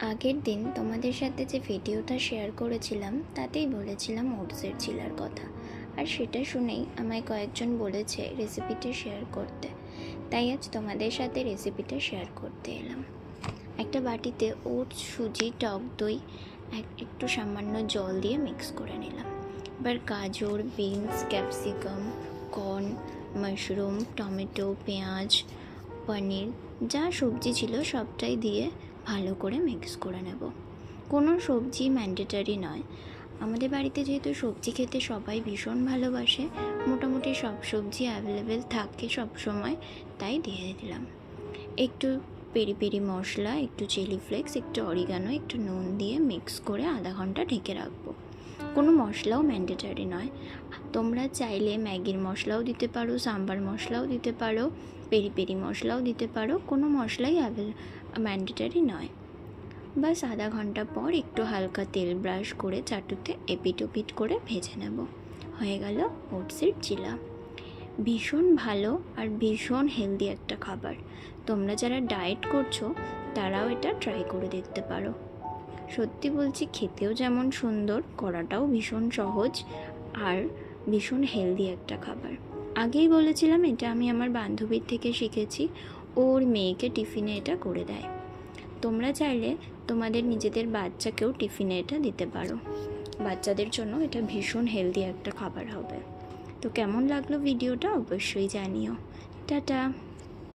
আগের দিন তোমাদের সাথে যে ভিডিওটা শেয়ার করেছিলাম তাতেই বলেছিলাম ওটসের চিলার কথা, আর সেটা শুনেই আমায় কয়েকজন বলেছে রেসিপিটা শেয়ার করতে, তাই আজ তোমাদের সাথে রেসিপিটা শেয়ার করতে এলাম। একটা বাটিতে ওটস, সুজি, টক দই, একটু সামান্য জল দিয়ে মিক্স করে নিলাম। এবার গাজর, beans, capsicum, corn, mushroom, tomato, পেঁয়াজ, পনির, যা সবজি ছিল সবটাই দিয়ে ভালো করে মিক্স করে নেব। কোনো সবজি ম্যান্ডেটারি নয়। আমাদের বাড়িতে যেহেতু সবজি খেতে সবাই ভীষণ ভালোবাসে, মোটামুটি সব সবজি অ্যাভেলেবেল থাকে সব সময়, তাই দিয়ে দিলাম। একটু পেরি পেরি মশলা, একটু চিলি ফ্লেক্স, একটু অরিগানো, একটু নুন দিয়ে মিক্স করে আধা ঘন্টা ঢেকে রাখবো। কোনো মশলাও ম্যান্ডেটারি নয়। তোমরা চাইলে ম্যাগির মশলাও দিতে পারো, সাম্বার মশলাও দিতে পারো, পেরি পেরি মশলাও দিতে পারো, কোনো মশলাই ম্যান্ডেটারি নয়। বাস আধা ঘন্টা পর একটু হালকা তেল ব্রাশ করে চাটুতে এপিট ওপিট করে ভেজে নেব। হয়ে গেল ওটসের চিলা। ভীষণ ভালো আর ভীষণ হেলদি একটা খাবার। তোমরা যারা ডায়েট করছো তারাও এটা ট্রাই করে দেখতে পারো। সত্যি বলছি, খেতেও যেমন সুন্দর, করাটাও ভীষণ সহজ আর ভীষণ হেলদি একটা খাবার। আগেই বলেছিলাম এটা আমি আমার বান্ধবীর থেকে শিখেছি, ওর মেয়েকে টিফিনে এটা করে দেয়। তোমরা চাইলে তোমাদের নিজেদের বাচ্চাকেও টিফিনে এটা দিতে পারো। বাচ্চাদের জন্য এটা ভীষণ হেলদি একটা খাবার হবে। তো কেমন লাগলো ভিডিওটা অবশ্যই জানিও। টাটা।